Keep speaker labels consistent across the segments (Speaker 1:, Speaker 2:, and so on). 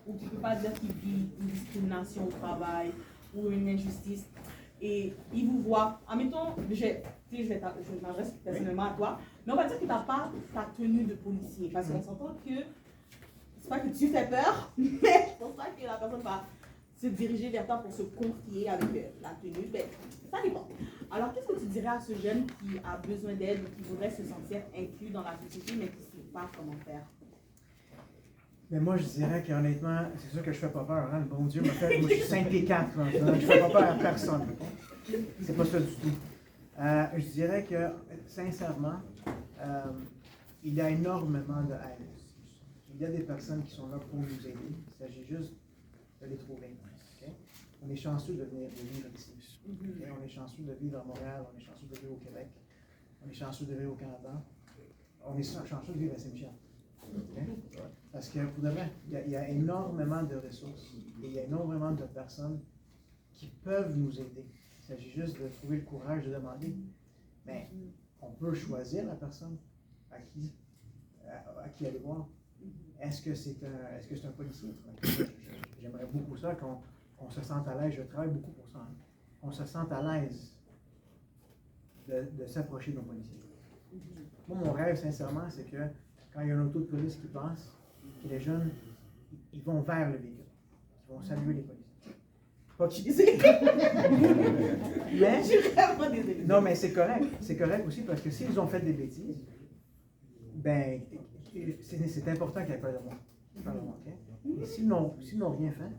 Speaker 1: ou tu ne peux pas dire qu'il vit une discrimination au travail ou une injustice. Et il vous voit, admettons, je m'adresse personnellement à toi, mais on va dire que tu n'as pas ta tenue de policier, parce qu'on s'entend que c'est pas que tu fais peur, mais je pense pas que la personne va se diriger vers toi pour se confier avec la tenue. Ben, ça dépend. Alors, qu'est-ce que tu dirais à ce jeune qui a besoin d'aide ou qui voudrait se sentir inclus dans la société, mais qui ne sait pas comment faire?
Speaker 2: Mais moi, je dirais qu'honnêtement, c'est sûr que je fais pas peur. Hein? Le bon Dieu m'a fait. Moi, je suis 5 pieds 4. Là, je fais pas peur à personne. C'est pas ça du tout. Je dirais que, sincèrement, il y a énormément de haine. Il y a des personnes qui sont là pour nous aider. Il s'agit juste de les trouver. Okay? On est chanceux de vivre ici. Okay? On est chanceux de vivre à Montréal. On est chanceux de vivre au Québec. On est chanceux de vivre au Canada. On est chanceux de vivre à Saint-Michel. Okay? Parce que pour de vrai, il y a énormément de ressources et il y a énormément de personnes qui peuvent nous aider. Il s'agit juste de trouver le courage de demander. Mais on peut choisir la personne à qui aller voir. Est-ce que c'est un policier? J'aimerais beaucoup ça, qu'on se sente à l'aise. Je travaille beaucoup pour ça. Hein? Qu'on se sente à l'aise de s'approcher de nos policiers. Moi, mon rêve, sincèrement, c'est que quand il y a un auto de police qui passe, que les jeunes, ils vont vers le véhicule. Ils vont saluer les policiers. Pas qu'ils... mais, non, mais c'est correct. C'est correct aussi parce que s'ils ont fait des bêtises, ben, c'est important qu'ils aient peur de moi. Okay? Et s'ils n'ont rien fait,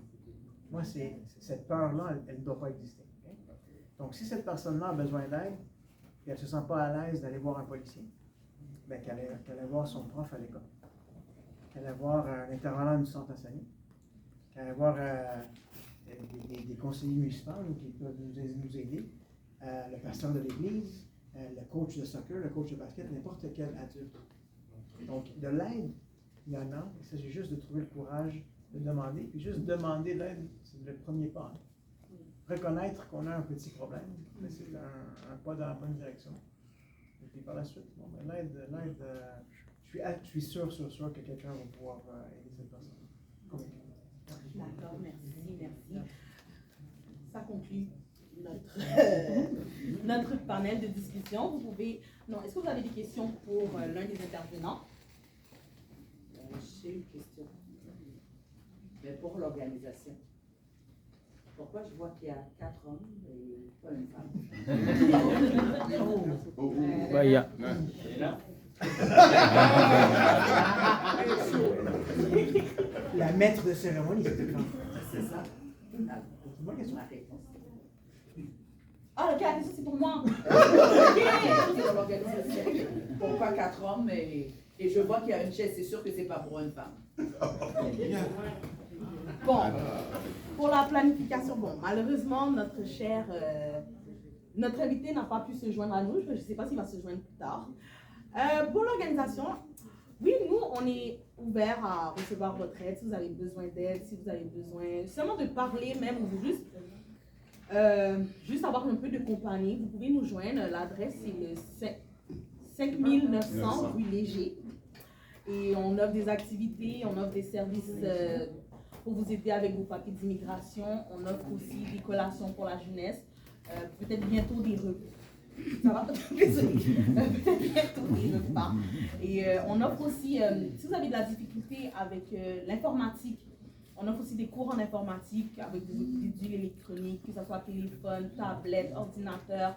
Speaker 2: moi, cette peur-là, elle ne doit pas exister. Okay? Donc, si cette personne-là a besoin d'aide, et elle ne se sent pas à l'aise d'aller voir un policier, ben, qu'elle aille voir son prof à l'école, qu'elle aille voir un intervenant du centre Anthony, qu'elle aille voir des conseillers municipaux qui peuvent nous aider, le pasteur de l'église, le coach de soccer, le coach de basket, n'importe quel adulte. Donc, de l'aide, il y en a. Il s'agit juste de trouver le courage de demander. Puis juste demander l'aide, c'est le premier pas. Reconnaître qu'on a un petit problème, mais c'est un pas dans la bonne direction. Et puis par la suite, bon, ben, l'aide, je suis sûr que quelqu'un va pouvoir aider cette personne.
Speaker 1: D'accord, merci. Ça conclut notre panel de discussion. Vous pouvez... Non, est-ce que vous avez des questions pour l'un des intervenants?
Speaker 3: J'ai une question. Mais pour l'organisation. Pourquoi je vois qu'il y a 4 hommes et pas une femme?
Speaker 4: Bah, il y a...
Speaker 2: La maître de cérémonie, c'était quand?
Speaker 3: C'est ça.
Speaker 2: C'est moi question.
Speaker 3: Ma réponse.
Speaker 1: Ah, ok, la question c'est pour moi.
Speaker 3: Pour l'organisation. Pourquoi 4 hommes et je vois qu'il y a une chaise, c'est sûr que c'est pas pour une femme.
Speaker 1: Bon, pour la planification, bon, malheureusement, notre invité n'a pas pu se joindre à nous. Je ne sais pas s'il va se joindre plus tard. Pour l'organisation, oui, nous, on est ouvert à recevoir votre aide si vous avez besoin d'aide, si vous avez besoin seulement de parler même ou juste avoir un peu de compagnie. Vous pouvez nous joindre. L'adresse, c'est le 5900 rue Léger. Et on offre des activités, on offre des services pour vous aider avec vos papiers d'immigration. On offre aussi des collations pour la jeunesse. Peut-être bientôt des repas. Ça va? Désolée. Peut-être bientôt des repas. Et on offre aussi, si vous avez de la difficulté avec l'informatique, on offre aussi des cours en informatique avec des outils électroniques, que ce soit téléphone, tablette, ordinateur.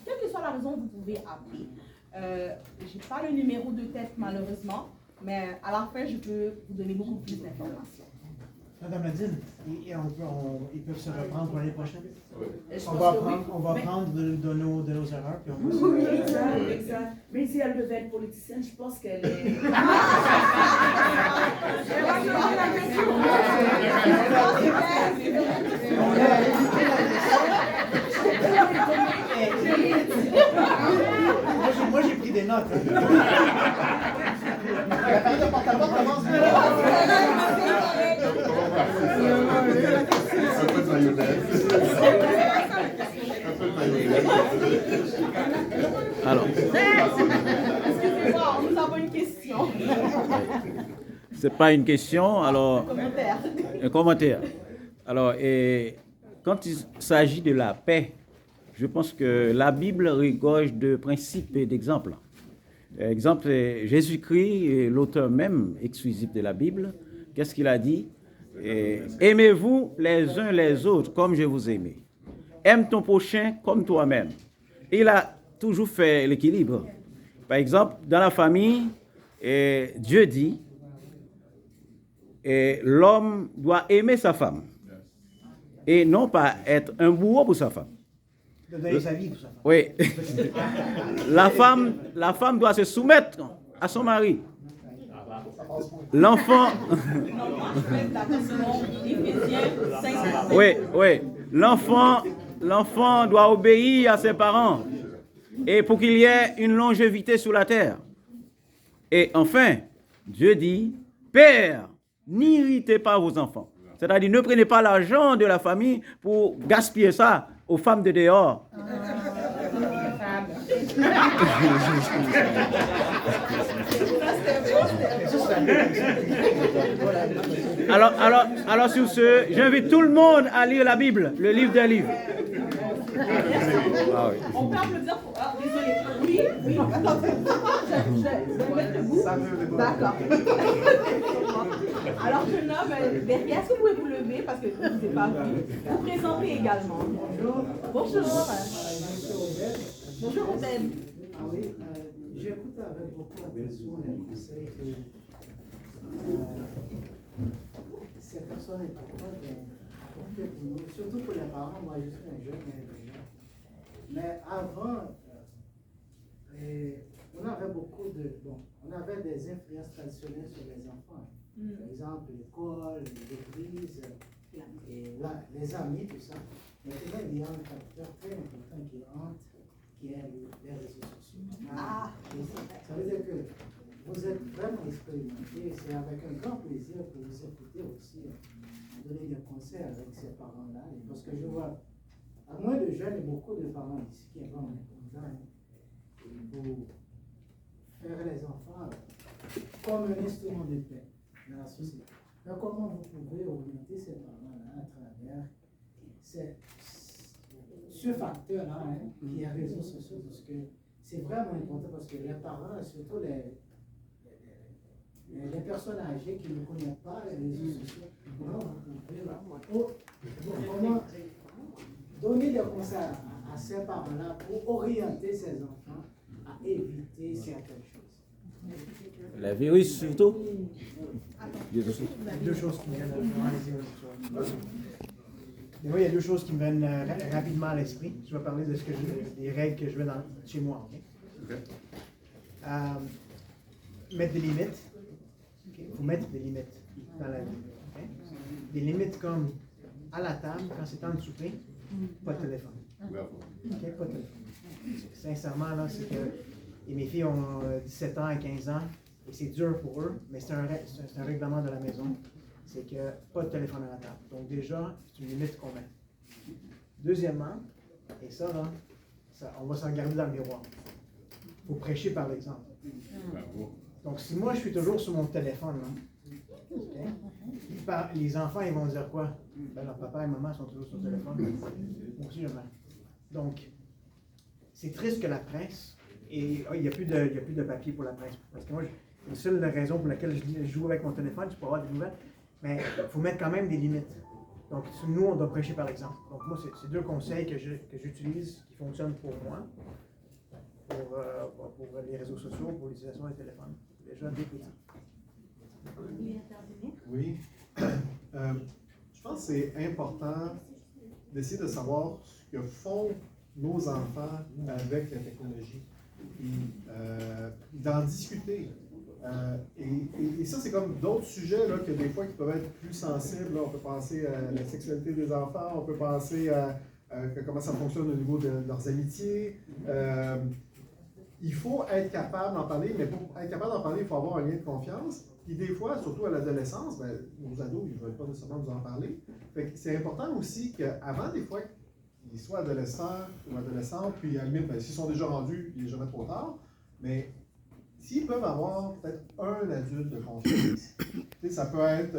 Speaker 1: Quelle que soit la raison, vous pouvez appeler. Je n'ai pas le numéro de tête malheureusement, mais à la fin, je peux vous donner beaucoup plus d'informations.
Speaker 2: Madame Nadine, ils peuvent se reprendre pour l'année prochaine? On va
Speaker 3: Mais...
Speaker 2: apprendre de nos erreurs. Puis on va
Speaker 3: Oui, exact. Mais si elle devait être politicienne, je pense qu'elle est...
Speaker 2: Moi, j'ai pris des notes. La période de porte-à-porte commence.
Speaker 5: Un peu de mayonnaise.
Speaker 4: Alors.
Speaker 1: Excusez-moi, nous avons une question.
Speaker 4: c'est pas une question. Alors,
Speaker 1: Commentaire.
Speaker 4: un commentaire. Alors, et quand il s'agit de la paix, je pense que la Bible regorge de principes et d'exemples. Exemple, Jésus-Christ, l'auteur même exclusif de la Bible, qu'est-ce qu'il a dit? Aimez-vous les uns les autres comme je vous aimais. Aime ton prochain comme toi-même. Il a toujours fait l'équilibre. Par exemple, dans la famille, Dieu dit, l'homme doit aimer sa femme et non pas être un bourreau pour sa femme.
Speaker 2: De donner sa vie pour ça.
Speaker 4: Oui. La femme doit se soumettre à son mari. L'enfant, oui. L'enfant doit obéir à ses parents et pour qu'il y ait une longévité sur la terre. Et enfin, Dieu dit, Père, n'irritez pas vos enfants. C'est-à-dire, ne prenez pas l'argent de la famille pour gaspiller ça aux femmes de dehors. Alors sur ce, j'invite tout le monde à lire la Bible, le livre des livres. Ah, oui.
Speaker 1: On peut applaudir pour... Ah, désolé. Oui. Attends, je vais mettre le bout. D'accord. Alors, jeune homme, derrière, est-ce que vous pouvez vous lever parce que je ne vous ai pas vu? Vous présenter également. Bonjour. Bonjour, Ben.
Speaker 2: Ah oui, j'écoute avec beaucoup d'attention les conseils que ces personnes importantes apportent pour nous, surtout pour les parents. Moi, je suis un jeune ingénieur. Mais avant, on avait beaucoup de. Bon, on avait des influences traditionnelles sur les enfants. Par exemple, l'école, l'église, et là, les amis, tout ça. Mais il y a un facteur très important qui entre, qui est les réseaux sociaux. Ça veut dire que vous êtes vraiment expérimenté. C'est avec un grand plaisir que vous écoutez aussi donner des conseils avec ces parents-là. Parce que je vois, à moins de jeunes et beaucoup de parents ici qui est vraiment important pour faire les enfants comme un instrument de paix dans la société. Mais comment vous pouvez orienter ces parents-là à travers ce facteur-là qui est les réseaux sociaux, parce que c'est vraiment important, parce que les parents, surtout les personnes âgées qui ne connaissent pas les réseaux sociaux, comment vous pouvez comment donner des conseils à ces parents-là pour orienter ces enfants à éviter certaines choses.
Speaker 4: La virus surtout.
Speaker 2: Deux choses qui me viennent il y a deux choses qui me viennent rapidement à l'esprit. Je vais parler de des règles que je veux chez moi. Okay? Mettre des limites. Il faut mettre des limites dans la vie. Okay? Des limites comme à la table, quand c'est temps de souper, pas de téléphone. Okay? Pas de téléphone. Sincèrement, là, c'est que. Et mes filles ont 17 ans et 15 ans, et c'est dur pour eux, mais c'est un règlement de la maison. C'est que pas de téléphone à la table. Donc déjà, c'est une limite qu'on met. Deuxièmement, et ça, là, on va s'en regarder dans le miroir. Il faut prêcher par l'exemple. Donc si moi, je suis toujours sur mon téléphone, là, okay, les enfants, ils vont dire quoi? Ben, leur papa et maman sont toujours sur le téléphone. Moi aussi, je mets. Donc, c'est triste que la presse, et il n'y a plus de papier pour la presse. Parce que moi, la seule raison pour laquelle je joue avec mon téléphone, c'est pour avoir des nouvelles. Mais il faut mettre quand même des limites. Donc, nous, on doit prêcher par l'exemple. Donc, moi, c'est deux conseils que j'utilise, qui fonctionnent pour moi, pour les réseaux sociaux, pour l'utilisation des téléphones. Déjà, d'écouter.
Speaker 5: Oui. Je pense que c'est important d'essayer de savoir ce que font nos enfants avec la technologie. Et d'en discuter. Et ça, c'est comme d'autres sujets là, que des fois qui peuvent être plus sensibles. Là. On peut penser à la sexualité des enfants, on peut penser à comment ça fonctionne au niveau de leurs amitiés. Il faut être capable d'en parler, mais pour être capable d'en parler, il faut avoir un lien de confiance. Puis des fois, surtout à l'adolescence, ben, nos ados, ils ne veulent pas nécessairement nous en parler. Fait que c'est important aussi qu'avant, des fois, qu'ils soient adolescents ou adolescentes, puis à la limite, ben, s'ils sont déjà rendus, il n'est jamais trop tard, mais s'ils peuvent avoir peut-être un adulte de confiance, tu sais, ça peut être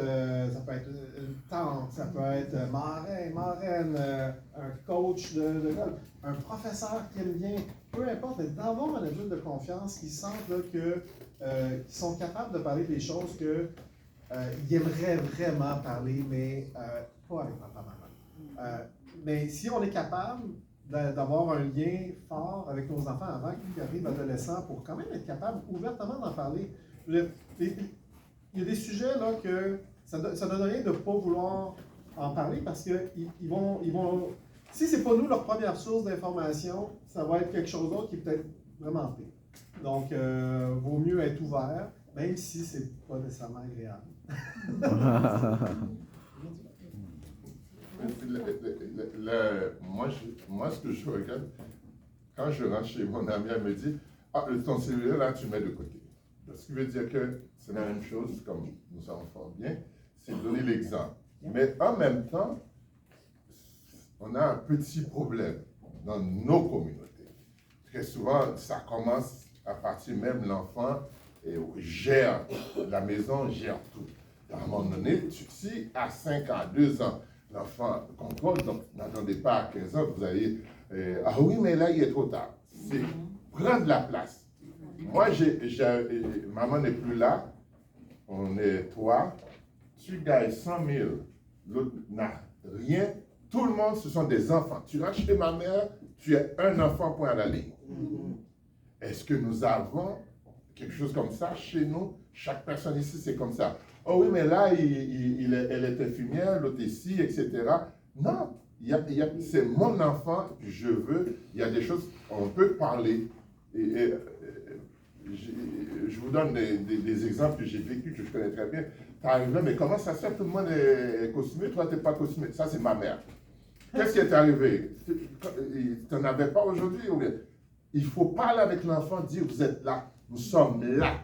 Speaker 5: une tante, ça peut être marraine, un coach de golf, un professeur qui aime bien, peu importe, mais d'avoir un adulte de confiance qui sentent là, qu'ils sont capables de parler des choses qu'ils aimeraient vraiment parler, mais pas avec papa-maman. Mais si on est capable d'avoir un lien fort avec nos enfants avant qu'ils arrivent adolescents pour quand même être capable ouvertement d'en parler. Il y a des sujets là que ça donne rien de ne pas vouloir en parler parce que ils vont si c'est pas nous leur première source d'information, ça va être quelque chose d'autre qui est peut-être vraiment pire. Donc, vaut mieux être ouvert, même si c'est pas nécessairement agréable.
Speaker 6: Moi, ce que je regarde, quand je rentre chez mon ami, elle me dit, ah, ton cellulaire, là, tu mets de côté. Ce qui veut dire que c'est la même chose, comme nous savons fort bien, c'est donner l'exemple. Mais en même temps, on a un petit problème dans nos communautés. Très souvent, ça commence à partir même l'enfant gère la maison, gère tout. À un moment donné, si à 5 ans, 2 ans, l'enfant contrôle, donc n'attendez pas à 15 ans, vous allez, ah oui, mais là, il est trop tard. C'est prendre la place. Moi, maman n'est plus là, on est toi, tu gagnes 100 000, l'autre n'a rien, tout le monde, ce sont des enfants. Tu rentres chez ma mère, tu es un enfant point à la ligne. Est-ce que nous avons quelque chose comme ça chez nous? Chaque personne ici, c'est comme ça. Oh oui, mais là, elle est infirmière, l'autre ici, etc. Non, c'est mon enfant, je veux, il y a des choses, on peut parler. Je vous donne des exemples que j'ai vécu, que je connais très bien. Tu arrives là, mais comment ça se fait? Tout le monde est costumé, toi, tu n'es pas costumé. Ça, c'est ma mère. Qu'est-ce qui est arrivé? Tu n'en avais pas aujourd'hui? Il faut parler avec l'enfant, dire, vous êtes là, nous sommes là.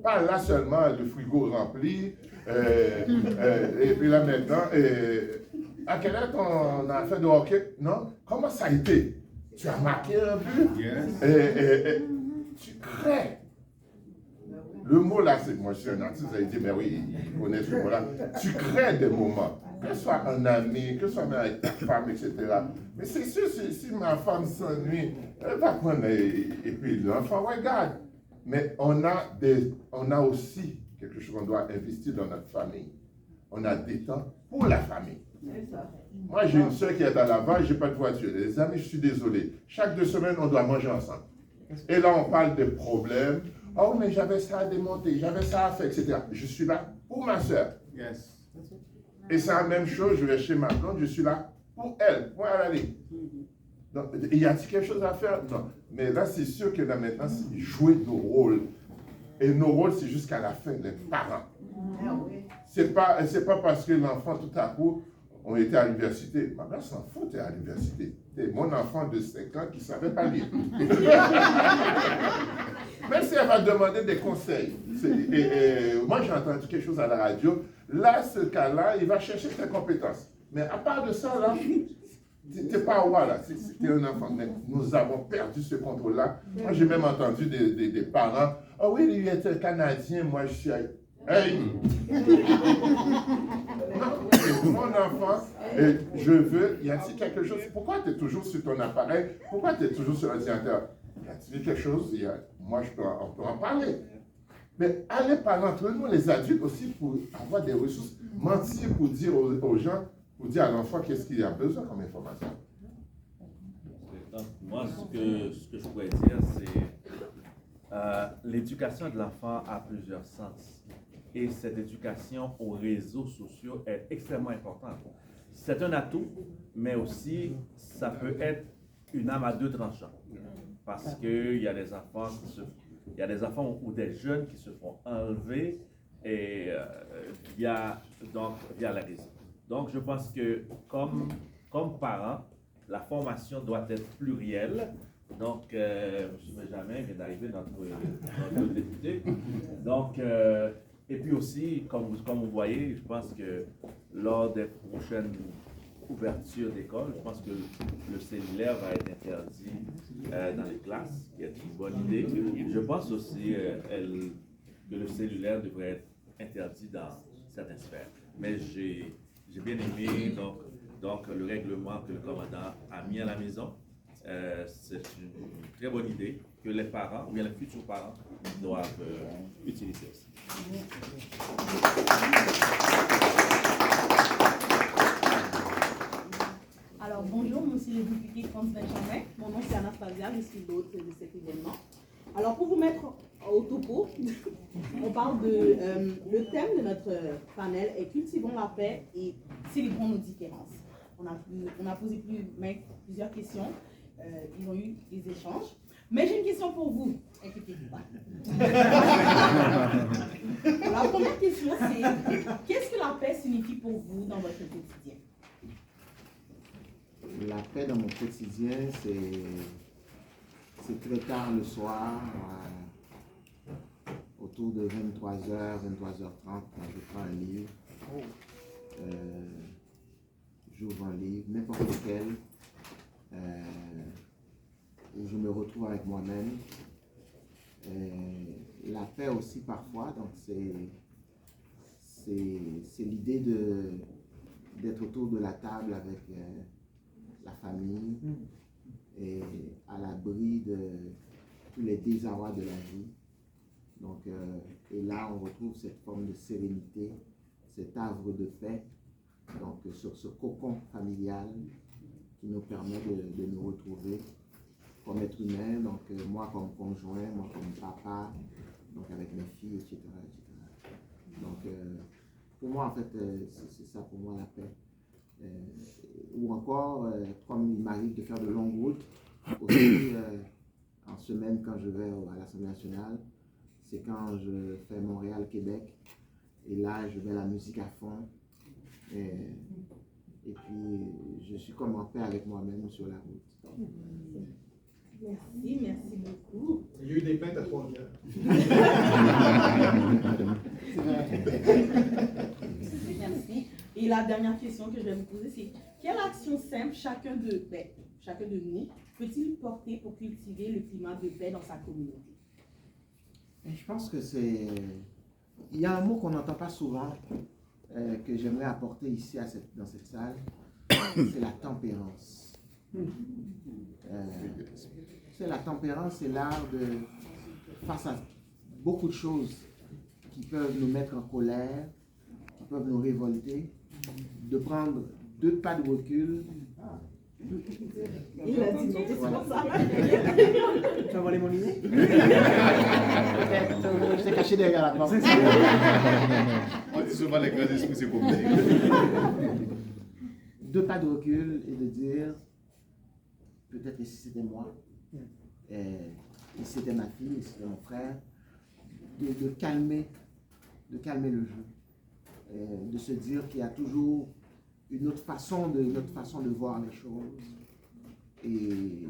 Speaker 6: Pas là seulement, le frigo rempli, et puis là maintenant, à quelle heure on a fait de hockey? Non? Comment ça a été? Tu as marqué un but? Yes. Tu crées. Le mot là, c'est moi je suis un artiste, vous avez dit, mais oui, il connaît ce mot-là. Tu crées des moments, que ce soit un ami, que ce soit même avec ta femme, etc. Mais c'est sûr, si ma femme s'ennuie, elle va prendre, et puis l'enfant regarde. Mais on a aussi quelque chose qu'on doit investir dans notre famille. On a des temps pour la famille. Moi, j'ai une soeur qui est à Laval, je n'ai pas de voiture. Les amis, je suis désolé. Chaque 2 semaines, on doit manger ensemble. Et là, on parle de problèmes. Oh, mais j'avais ça à démonter, j'avais ça à faire, etc. Je suis là pour ma soeur. Yes. Et c'est la même chose, je vais chez ma tante, je suis là pour elle, pour aller. Donc, y a-t-il quelque chose à faire? Non. Mais là, c'est sûr que là, maintenant, c'est jouer nos rôles. Et nos rôles, c'est jusqu'à la fin, les parents. C'est pas parce que l'enfant, tout à coup, on était à l'université. Ma mère s'en fout, t'es à l'université. T'es mon enfant de 5 ans qui ne savait pas lire. Même si elle va demander des conseils. Moi, j'ai entendu quelque chose à la radio. Là, ce cas-là, il va chercher tes compétences. Mais à part de ça, là, t'es pas roi, là. T'es un enfant. Mais nous avons perdu ce contrôle-là. Moi, j'ai même entendu des parents. Oh oui, il est Canadien, moi, je suis... Hey! Non, c'est mon enfant, et je veux, y a-t-il quelque chose? Pourquoi tu es toujours sur ton appareil? Pourquoi tu es toujours sur l'ordinateur? Y a-t-il quelque chose? Moi, on peut en parler. Mais allez parler entre nous, les adultes aussi, pour avoir des ressources. Mentir pour dire aux gens, pour dire à l'enfant qu'est-ce qu'il a besoin comme information.
Speaker 7: Donc, moi, ce que je pourrais dire, c'est l'éducation de l'enfant a plusieurs sens. Et cette éducation aux réseaux sociaux est extrêmement importante. C'est un atout, mais aussi, ça peut être une arme à 2 tranchants. Parce qu'il y a des enfants ou des jeunes qui se font enlever et, via la réseau. Donc, je pense que comme parents, la formation doit être plurielle. Donc, M. Benjamin vient d'arriver, notre député. Donc, et puis aussi, comme vous voyez, je pense que lors des prochaines ouverture d'école. Je pense que le cellulaire va être interdit dans les classes, qui est une bonne idée. Je pense aussi que le cellulaire devrait être interdit dans certaines sphères. Mais j'ai bien aimé donc le règlement que le commandant a mis à la maison. C'est une très bonne idée que les parents, ou bien les futurs parents, doivent utiliser aussi.
Speaker 1: Alors, bonjour, monsieur le député France Benjamin. Mon nom c'est Anastasia, je suis l'hôte de cet événement. Alors, pour vous mettre au topo, on parle de... le thème de notre panel est Cultivons la paix et célébrons nos différences. On a posé plusieurs questions, ils ont eu des échanges. Mais j'ai une question pour vous, inquiétez-vous pas. La première question, c'est qu'est-ce que la paix signifie pour vous dans votre quotidien?
Speaker 8: La paix dans mon quotidien, c'est très tard le soir, autour de 23h, 23h30, quand je prends un livre. J'ouvre un livre, n'importe lequel, où je me retrouve avec moi-même. La paix aussi parfois, donc c'est l'idée d'être autour de la table avec la famille et à l'abri de tous les désarrois de la vie. Donc, et là, on retrouve cette forme de sérénité, cet havre de paix, donc sur ce cocon familial qui nous permet de nous retrouver comme être humain, donc moi comme conjoint, moi comme papa, donc avec mes filles, etc. Donc, pour moi, en fait, c'est ça pour moi la paix. Ou encore, comme il m'arrive de faire de longues routes, aussi en semaine quand je vais à l'Assemblée nationale, c'est quand je fais Montréal-Québec, et là je mets la musique à fond, et puis je suis comme en paix avec moi-même sur la route.
Speaker 1: Merci beaucoup.
Speaker 5: Il y a eu des plaintes à Trois-Rivières.
Speaker 1: Merci. Et la dernière question que je vais vous poser, c'est quelle action simple chacun de nous peut-il porter pour cultiver le climat de paix dans sa communauté?
Speaker 8: Et je pense que il y a un mot qu'on n'entend pas souvent, que j'aimerais apporter ici dans cette salle, c'est la tempérance. La tempérance, c'est l'art de, face à beaucoup de choses qui peuvent nous mettre en colère, qui peuvent nous révolter, de prendre 2 pas de recul.
Speaker 1: Il a dit non, c'est
Speaker 8: Voilà.
Speaker 1: pour ça.
Speaker 2: Tu as volé mon idée?
Speaker 8: Je t'ai caché derrière la porte.
Speaker 6: On dit souvent les grands esprits, c'est compliqué.
Speaker 8: 2 pas de recul et de dire, peut-être si c'était moi, et c'était ma fille, et c'était mon frère, de calmer le jeu, de se dire qu'il y a toujours une autre façon de voir les choses. Et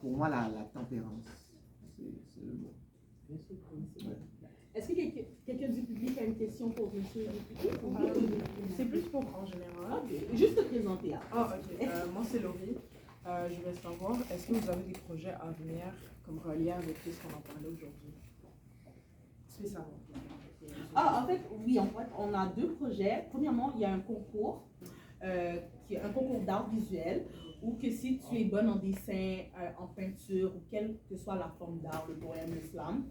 Speaker 8: pour moi, la tempérance, c'est le mot. Ouais.
Speaker 1: Est-ce que quelqu'un du public a une question pour monsieur le député?
Speaker 9: C'est plus pour en général.
Speaker 1: Ok, juste te présenter.
Speaker 9: Ah, ok. Moi, c'est Laurie. Je voulais savoir, est-ce que vous avez des projets à venir comme reliés avec ce qu'on en parlait aujourd'hui? Spécialement.
Speaker 1: Ah, en fait, oui, on a 2 projets. Premièrement, il y a un concours, qui est un concours d'art visuel, où que si tu es bonne en dessin, en peinture, ou quelle que soit la forme d'art, le poème, le slam,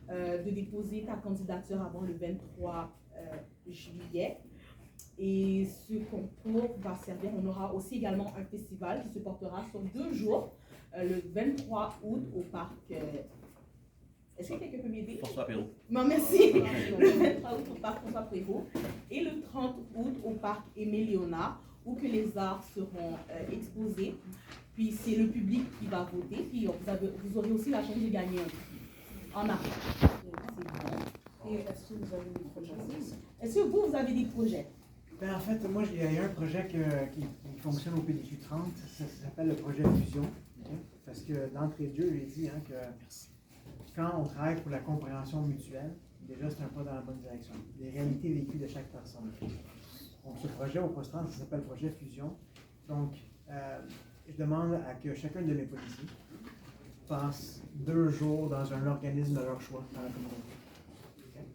Speaker 1: de déposer ta candidature avant le 23 juillet. Et ce concours va servir, on aura aussi également un festival qui se portera sur 2 jours, le 23 août au parc. Est-ce que quelqu'un peut m'aider?
Speaker 7: François Perrault.
Speaker 1: Non, merci. Le 23 août au parc François Perrault et le 30 août au parc Aimé Léonard, où que les arts seront exposés. Puis c'est le public qui va voter. Puis vous aurez aussi la chance de gagner un prix en art.
Speaker 9: Et est-ce que vous avez des projets?
Speaker 1: Est-ce que vous avez des projets?
Speaker 2: Ben, en fait, moi, il y a un projet qui fonctionne au PDQ 30, ça s'appelle le projet Fusion. Parce que d'entrée de jeu, j'ai dit que quand on travaille pour la compréhension mutuelle, déjà c'est un pas dans la bonne direction. Les réalités vécues de chaque personne. Donc ce projet au post-30, ça s'appelle projet Fusion. Donc, je demande à que chacun de mes policiers passe 2 jours dans un organisme de leur choix dans la communauté. Okay?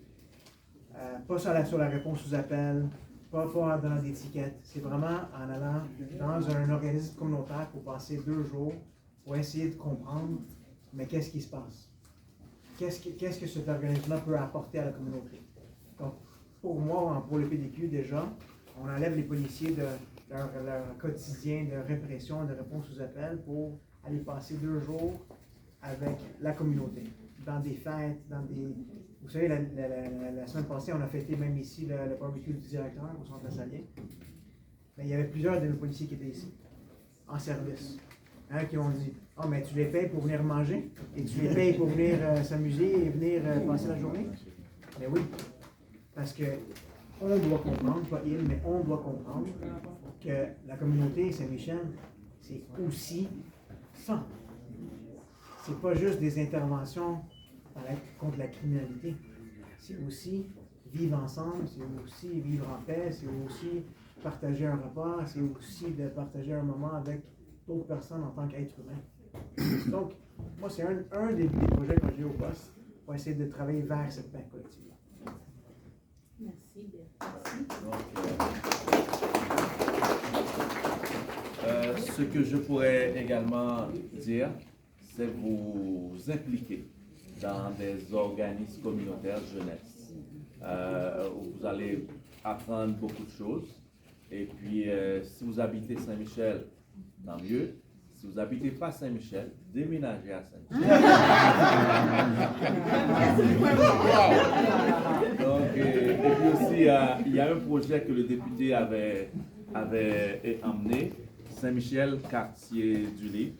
Speaker 2: Pas sur la réponse aux appels, pas en donnant des tickets. C'est vraiment en allant dans un organisme communautaire pour passer 2 jours pour essayer de comprendre, mais qu'est-ce qui se passe? Qu'est-ce que cet organisme-là peut apporter à la communauté? Donc, pour moi, pour le PDQ, déjà, on enlève les policiers de leur quotidien de répression, de réponse aux appels pour aller passer 2 jours avec la communauté, dans des fêtes, Vous savez, la semaine passée, on a fêté même ici le barbecue du directeur au centre La Saline. Mais il y avait plusieurs de nos policiers qui étaient ici, en service, qui ont dit « Ah, mais tu les payes pour venir manger et tu les payes pour venir s'amuser et venir passer la journée? » Mais oui, parce que on doit comprendre, pas il, mais on doit comprendre que la communauté Saint-Michel, c'est aussi ça. C'est pas juste des interventions contre la criminalité. C'est aussi vivre ensemble, c'est aussi vivre en paix, c'est aussi partager un repas, c'est aussi de partager un moment avec d'autres personnes en tant qu'être humain. Donc, moi, c'est un des projets que j'ai au poste pour essayer de travailler vers cette paix collective.
Speaker 1: Merci,
Speaker 7: Ce que je pourrais également dire, c'est vous impliquer dans des organismes communautaires jeunesse. Où vous allez apprendre beaucoup de choses. Et puis, si vous habitez Saint-Michel, tant mieux. Si vous n'habitez pas Saint-Michel, déménagez à Saint-Michel. Donc, et puis aussi, il y a un projet que le député avait emmené, Saint-Michel, quartier du Livre.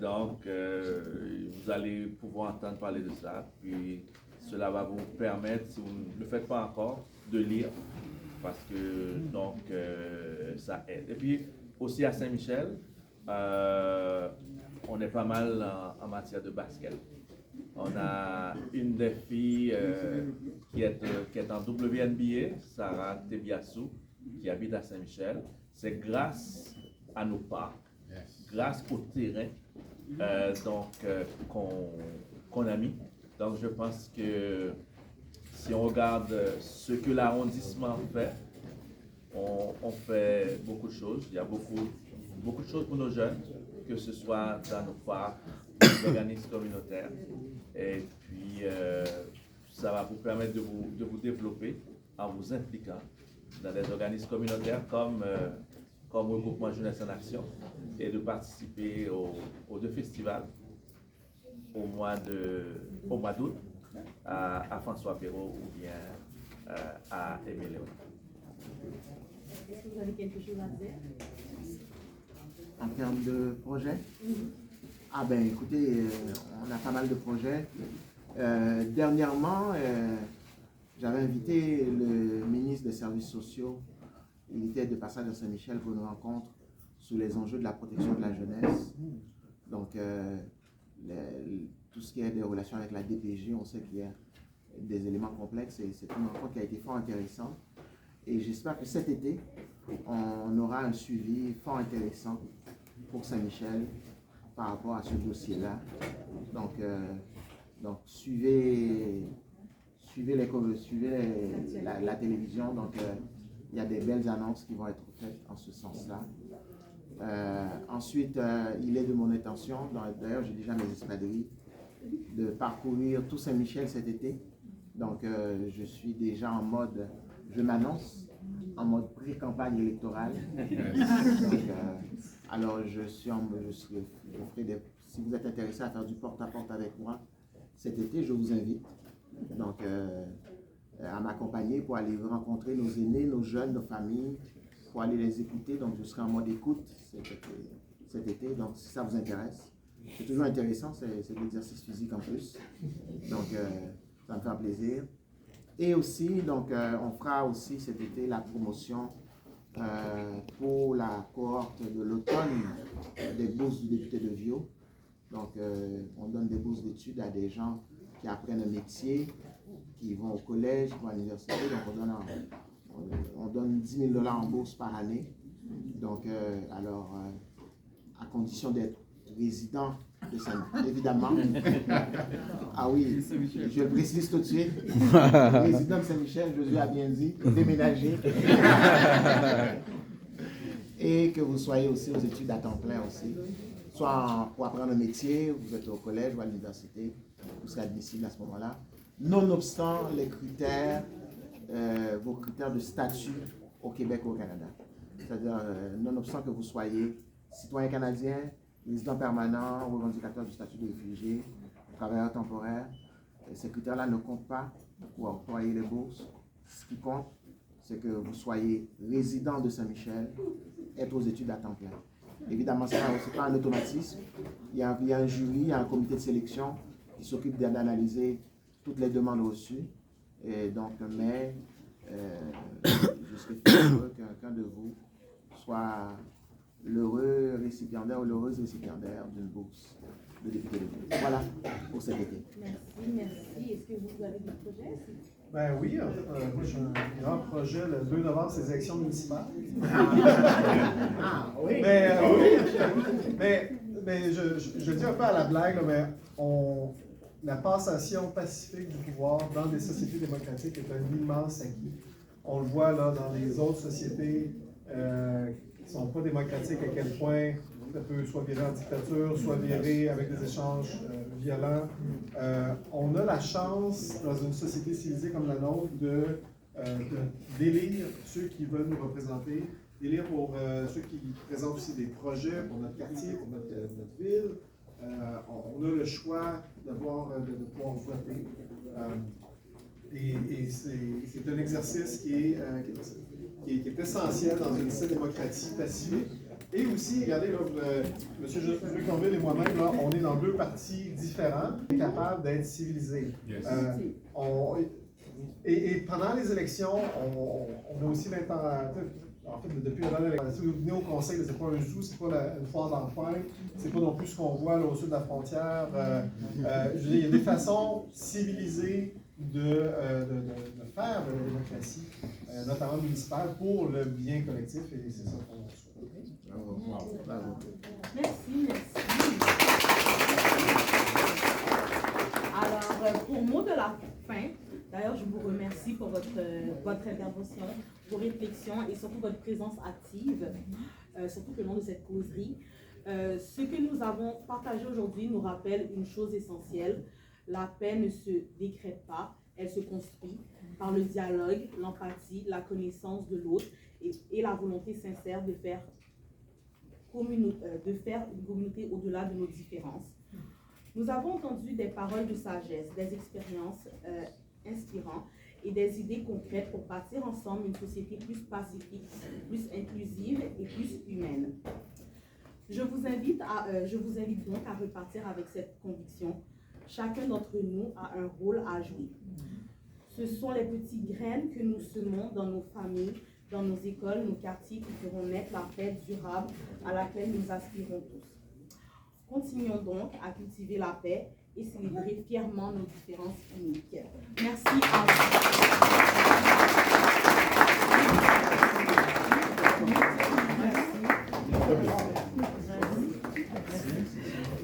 Speaker 7: Donc, vous allez pouvoir entendre parler de ça. Puis, cela va vous permettre, si vous ne le faites pas encore, de lire. Parce que, donc, ça aide. Et puis, aussi à Saint-Michel, on est pas mal en matière de basket. On a une des filles qui est en WNBA, Sarah Tebiassou, qui habite à Saint-Michel. C'est grâce à nos parcs, grâce au terrain qu'on a mis. Donc je pense que si on regarde ce que l'arrondissement fait, on fait beaucoup de choses. Il y a beaucoup de choses pour nos jeunes, que ce soit dans nos parcs, nos organismes communautaires. Et puis, ça va vous permettre de vous développer en vous impliquant dans des organismes communautaires comme Regroupement Jeunesse en Action et de participer aux 2 festivals au mois d'août à François Perrault ou bien à Aimé Léon.
Speaker 1: Est-ce que vous avez quelque chose à dire?
Speaker 8: En termes de projets? Ah ben écoutez, on a pas mal de projets. Dernièrement, j'avais invité le ministre des Services sociaux. Il était de passage à Saint-Michel pour une rencontre sur les enjeux de la protection de la jeunesse. Donc, tout ce qui est des relations avec la DPJ, on sait qu'il y a des éléments complexes et c'est une rencontre qui a été fort intéressante. Et j'espère que cet été, on aura un suivi fort intéressant pour Saint-Michel par rapport à ce dossier-là. Donc suivez la télévision. Donc, il y a des belles annonces qui vont être faites en ce sens-là. Ensuite, il est de mon intention, d'ailleurs j'ai déjà mes espadrilles, de parcourir tout Saint-Michel cet été. Donc, je suis déjà en mode, je m'annonce en mode pré-campagne électorale. Donc, alors, si vous êtes intéressé à faire du porte-à-porte avec moi cet été, je vous invite donc, à m'accompagner pour aller rencontrer nos aînés, nos jeunes, nos familles, pour aller les écouter. Donc, je serai en mode écoute cet été. Donc, si ça vous intéresse, c'est toujours intéressant, c'est de l'exercice physique en plus. Donc, ça me fait plaisir. Et aussi, donc, on fera aussi cet été la promotion pour la cohorte de l'automne des bourses du député de Viau. Donc, on donne des bourses d'études à des gens qui apprennent un métier, qui vont au collège, qui vont à l'université. Donc, on donne 10 000 $ en bourse par année. Donc, à condition d'être résident de Saint-Michel, évidemment. Ah oui, je le précise tout de suite. Résident de Saint-Michel, Josué a bien dit, déménager. Et que vous soyez aussi aux études à temps plein aussi. Soit pour apprendre un métier, vous êtes au collège ou à l'université, vous serez admissible à ce moment-là. Nonobstant les critères, vos critères de statut au Québec ou au Canada. C'est-à-dire, nonobstant que vous soyez citoyen canadien, résident permanent, revendicateur du statut de réfugié, travailleur temporaire, ces critères-là ne comptent pas pour octroyer les bourses. Ce qui compte, c'est que vous soyez résident de Saint-Michel, être aux études à temps plein. Évidemment, ce n'est pas un automatisme. Il y a un jury, il y a un comité de sélection qui s'occupe d'analyser toutes les demandes reçues. Et donc, mais je serais heureux qu'un de vous soit l'heureux récipiendaire ou l'heureuse récipiendaire d'une bourse de député de ville. Voilà pour cet été.
Speaker 1: Merci. Est-ce que vous avez des projets?
Speaker 5: Ben oui, en fait, moi j'ai un grand projet, le 2 novembre, c'est les élections municipales.
Speaker 8: Ah oui!
Speaker 5: Mais je dis un peu à la blague, là, mais la passation pacifique du pouvoir dans des sociétés démocratiques est un immense acquis. On le voit là dans les autres sociétés qui ne sont pas démocratiques, à quel point ça peut soit virer en dictature, soit virer avec des échanges violents. On a la chance, dans une société civilisée comme la nôtre, d'élire ceux qui veulent nous représenter, d'élire pour ceux qui présentent aussi des projets pour notre quartier, pour notre ville. On a le choix de pouvoir voter. Et c'est un exercice qui est essentiel dans une saine démocratie pacifique. Et aussi, regardez, là, M. Josué Cornville et moi-même, là, on est dans deux partis différents, capables d'être civilisés. Et pendant les élections, on a aussi l'intention, en fait, depuis la dernière élection, si vous venez au conseil, c'est pas un zoo, c'est pas une foire d'enfer, c'est pas non plus ce qu'on voit là, au sud de la frontière. Je veux dire, il y a des façons civilisées de faire de la démocratie, notamment municipale, pour le bien collectif, et c'est ça qu'on souhaite.
Speaker 8: Bravo.
Speaker 1: Merci. Alors, pour mot de la fin, d'ailleurs, je vous remercie pour votre intervention, vos réflexions et surtout votre présence active, surtout le long de cette causerie. Ce que nous avons partagé aujourd'hui nous rappelle une chose essentielle. La paix ne se décrète pas, elle se construit par le dialogue, l'empathie, la connaissance de l'autre et la volonté sincère de faire une communauté au-delà de nos différences. Nous avons entendu des paroles de sagesse, des expériences inspirantes et des idées concrètes pour bâtir ensemble une société plus pacifique, plus inclusive et plus humaine. Je vous invite donc à repartir avec cette conviction. Chacun d'entre nous a un rôle à jouer. Ce sont les petites graines que nous semons dans nos familles, dans nos écoles, nos quartiers qui feront naître la paix durable à laquelle nous aspirons tous. Continuons donc à cultiver la paix et célébrer fièrement nos différences uniques. Merci à vous.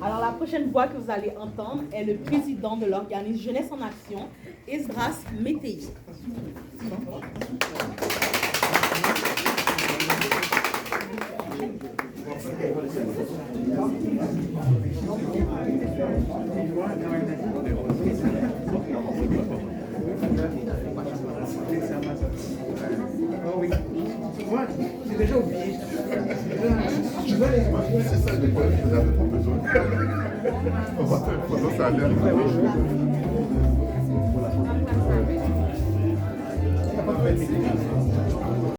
Speaker 1: Alors la prochaine voix que vous allez entendre est le président de l'organisme Jeunesse en Action, Esdras Météi.
Speaker 2: Moi, j'ai déjà oublié.
Speaker 6: C'est ça, des fois, vous n'avez pas besoin. On va faire une photo, ça a l'air.
Speaker 2: Pas de